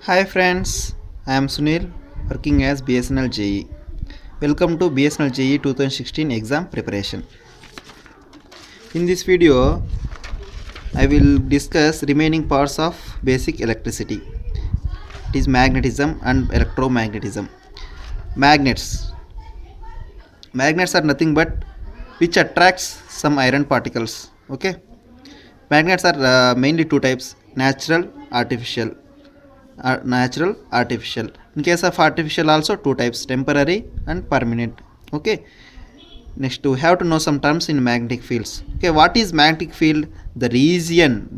Hi friends, I am Sunil working as BSNL JE. Welcome to BSNL JE 2016 exam preparation. In this video, I will discuss remaining parts of basic electricity. It is magnetism and electromagnetism. Magnets. Magnets are nothing but which attracts some iron particles. Okay. Magnets are mainly two types: natural, artificial. Artificial. In case of artificial, also two types: temporary and permanent. Okay. Next, we have to know some terms in magnetic fields. Okay, what is magnetic field? The region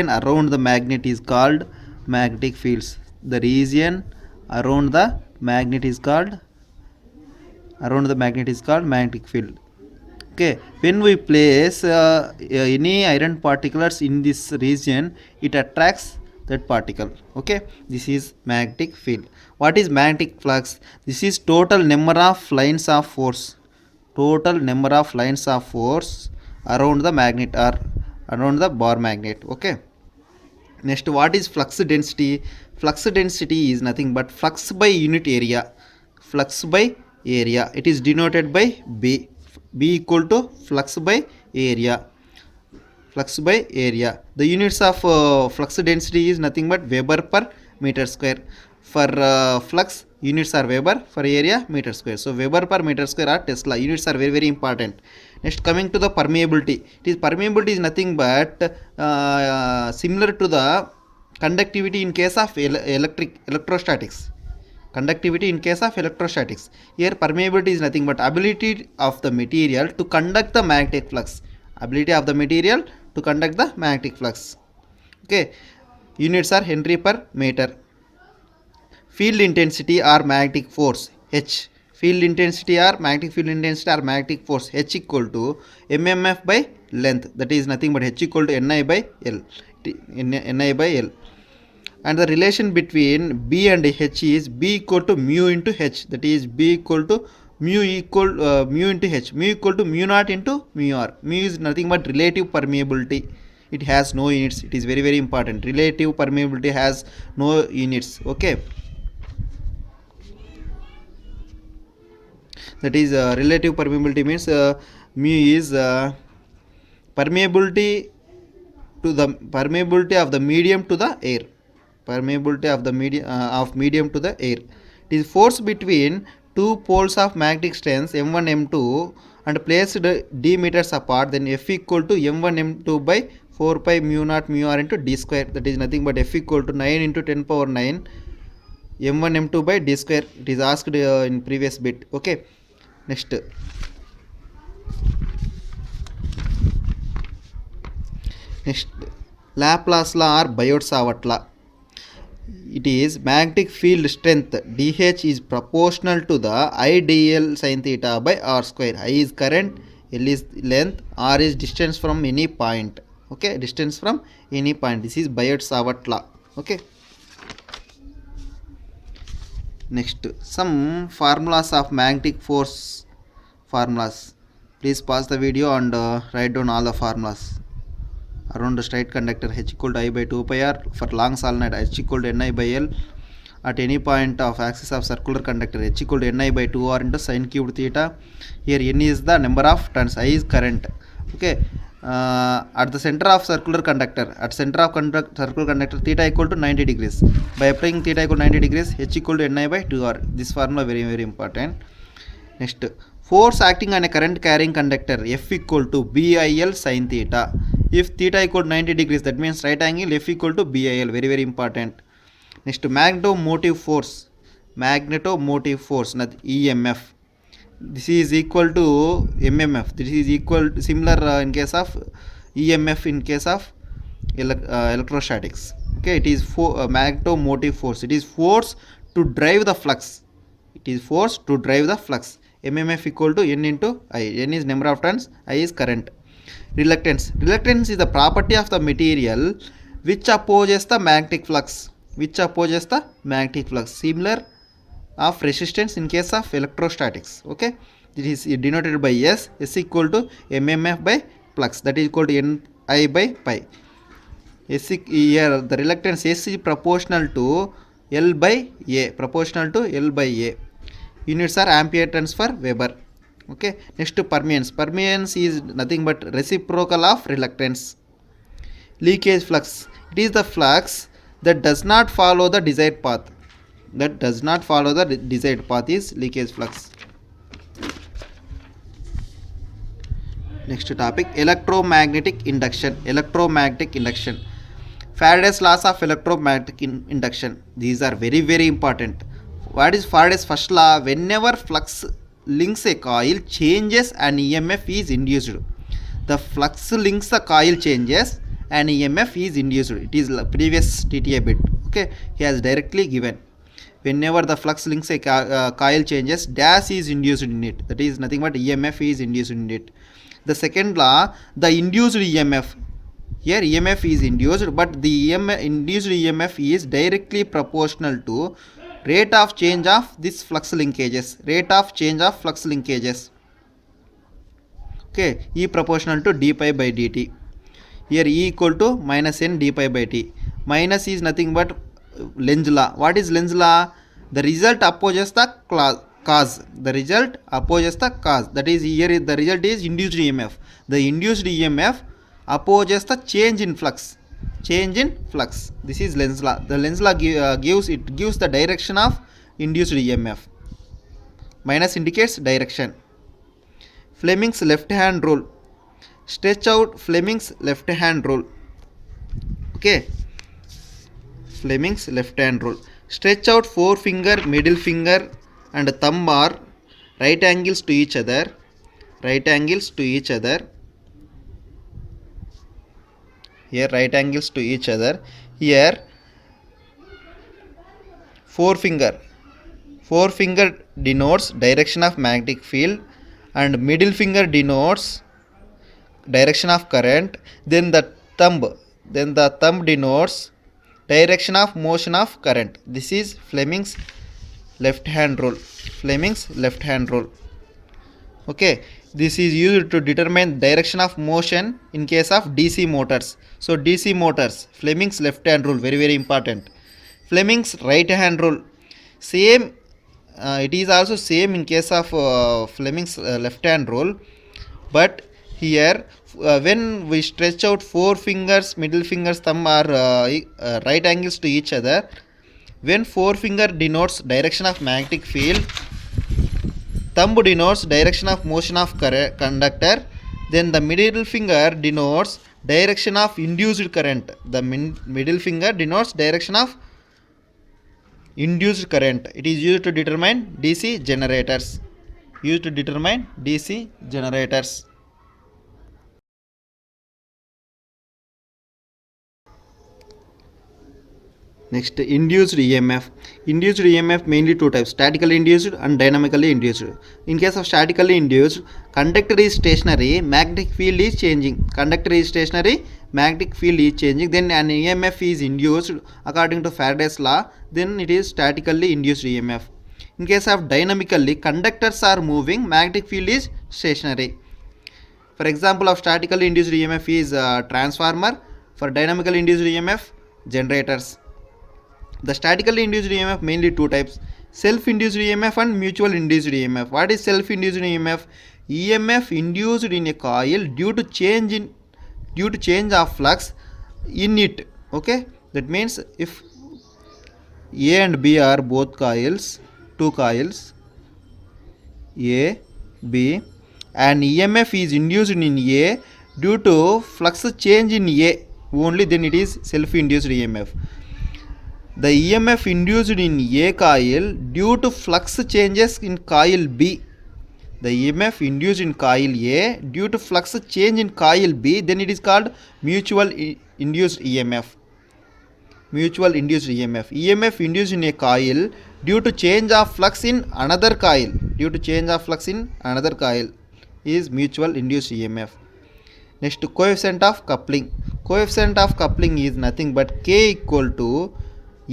around the magnet is called magnetic fields. The region around the magnet is called magnetic field. Okay, when we place any iron particles in this region, it attracts that particle. Okay, this is magnetic field. What is magnetic flux? This is total number of lines of force around the magnet or around the bar magnet. Okay, next, what is flux density? Flux density is nothing but flux by unit area. It is denoted by B equal to flux by area. The units of flux density is nothing but Weber per meter square. For flux, units are Weber, for area meter square. So Weber per meter square are Tesla. Units are very important. Next, coming to the permeability. Permeability is nothing but similar to the conductivity in case of electrostatics. Here permeability is nothing but ability of the material to conduct the magnetic flux. Okay, units are Henry per meter. Field intensity or magnetic force, H. Magnetic field intensity or magnetic force, H equal to mmf by length. That is nothing but H equal to Ni by L. And the relation between B and H is B equal to mu into H. That is B equal to mu into H. Mu equal to mu naught into mu r. Mu is nothing but relative permeability. It has no units. It is very important. Relative permeability has no units. Okay. That is relative permeability means mu is permeability of the medium to the air. Medium to the air. It is force between two poles of magnetic strength m1 m2 and placed d meters apart, then F equal to m1 m2 by 4 pi mu naught mu r into d square. That is nothing but F equal to 9 into 10 power 9 m1 m2 by d square. It is asked in previous bit. Okay, next, Laplace law or Biot-Savart law. It is magnetic field strength dH is proportional to the I dl sin theta by r square. I is current, L is length, r is distance from any point. Okay, distance from any point. This is Biot-Savart law. Okay, next, some formulas of magnetic force formulas. Please pause the video and write down all the formulas. Around the straight conductor, H equal to I by 2 pi r. For long solenoid, H equal to Ni by L. At any point of axis of circular conductor, H equal to Ni by 2 r into sin cubed theta. Here N is the number of turns, I is current. Okay, at the center of circular conductor, circular conductor, theta equal to 90 degrees. By applying theta equal to 90 degrees, H equal to Ni by 2 r. This formula very important. Next, force acting on a current carrying conductor, F equal to BIL sin theta. If theta equal to 90 degrees, that means right angle, F equal to BIL. Very important. Next, magnetomotive force, not EMF. This is equal to MMF. This is equal to similar in case of EMF in case of electrostatics. Okay, it is magnetomotive force. It is force to drive the flux. MMF equal to N into I. N is number of turns, I is current. Reluctance is the property of the material which opposes the magnetic flux. Similar of resistance in case of electrostatics. Okay, it is denoted by S equal to mmf by flux, that is equal to Ni by pi. Here the reluctance S is proportional to L by A, proportional to L by A. Units are ampere turns per Weber. Okay, next to permeance. Permeance is nothing but reciprocal of reluctance. Leakage flux. It is the flux that does not follow the desired path. Desired path is leakage flux. Next topic, electromagnetic induction. Faraday's laws of electromagnetic induction. These are very, very important. What is Faraday's first law? Whenever flux links a coil changes, an EMF is induced. The flux links the coil changes, an EMF is induced. It is previous TTA bit. Okay, he has directly given. Whenever the flux links a coil changes, dash is induced in it. That is nothing but EMF is induced in it. The second law, the induced EMF. Here EMF is induced, but the induced EMF is directly proportional to rate of change of this flux linkages. Okay, E proportional to d pi by dt. Here E equal to minus n d pi by t. Minus is nothing but Lenz law. What is Lenz law? The result opposes the cause. That is, here the result is induced EMF. The induced EMF opposes the change in flux. This is Lenz law. The Lenz law gives the direction of induced EMF. Minus indicates direction. Fleming's left hand rule. Stretch out Fleming's left hand rule. Okay, Fleming's left hand rule. Stretch out forefinger, middle finger and thumb are right angles to each other. Here right angles to each other. Here forefinger denotes direction of magnetic field and middle finger denotes direction of current. Then the thumb denotes direction of motion of current. This is Fleming's left hand rule. Okay, this is used to determine direction of motion in case of DC motors. So DC motors, Fleming's left hand rule, very, very important. Fleming's right hand rule, same. It is also same in case of Fleming's left hand rule, but here when we stretch out forefingers, middle fingers, thumb are right angles to each other. When forefinger denotes direction of magnetic field, thumb denotes direction of motion of conductor, then the middle finger denotes direction of induced current. The middle finger denotes direction of induced current. It is used to determine DC generators. Next, induced EMF. Induced EMF mainly two types, statically induced and dynamically induced. In case of statically induced, conductor is stationary, magnetic field is changing. Then an EMF is induced according to Faraday's law, then it is statically induced EMF. In case of dynamically, conductors are moving, magnetic field is stationary. For example of statically induced EMF is transformer. For dynamically induced EMF, generators. The statically induced EMF mainly two types, self-induced EMF and mutual induced EMF. What is self-induced EMF? EMF induced in a coil due to change of flux in it. Okay, that means if A and B are both coils, two coils A, B, and EMF is induced in A due to flux change in A only, then it is self-induced EMF. The EMF induced in A coil due to flux changes in coil B. The EMF induced in coil A due to flux change in coil B, then it is called mutual induced EMF. EMF induced in a coil due to change of flux in another coil. Is mutual induced EMF. Next, coefficient of coupling. Coefficient of coupling is nothing but K equal to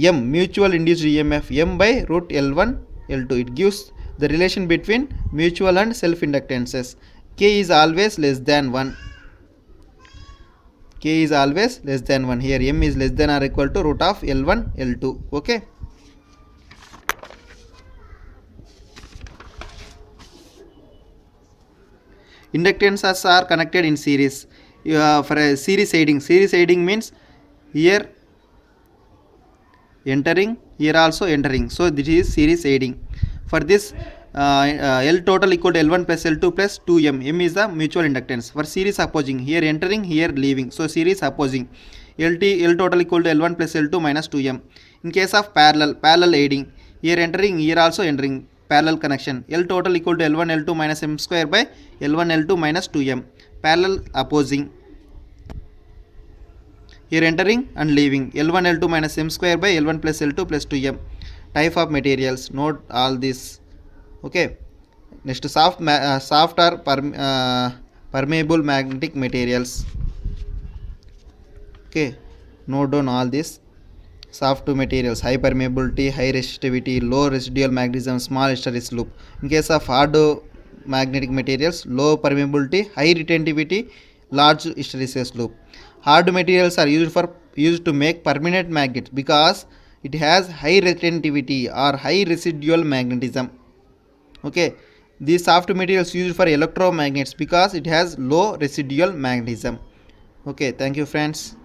M, mutual induced EMF, M by root L1 L2. It gives the relation between mutual and self inductances. K is always less than 1. Here M is less than or equal to root of L1 L2. Okay. Inductances are connected in series. For a series aiding means here entering, here also entering. So this is series aiding. For this, L total equal to L1 plus L2 plus 2M. M is the mutual inductance. For series opposing, here entering, here leaving. So series opposing. L total equal to L1 plus L2 minus 2M. In case of parallel aiding, here entering, here also entering. Parallel connection. L total equal to L1 L2 minus M square by L1 L2 minus 2M. Parallel opposing, here entering and leaving. L1 L2 minus M square by L1 plus L2 plus 2M. Type of materials, note all this. Okay. Next, soft or permeable magnetic materials. Okay, note down all this. Soft materials, high permeability, high resistivity, low residual magnetism, small hysteresis loop. In case of hard magnetic materials, low permeability, high retentivity, large hysteresis loop. Hard materials are used to make permanent magnets because it has high retentivity or high residual magnetism. Okay, these soft materials used for electromagnets because it has low residual magnetism. Okay, thank you friends.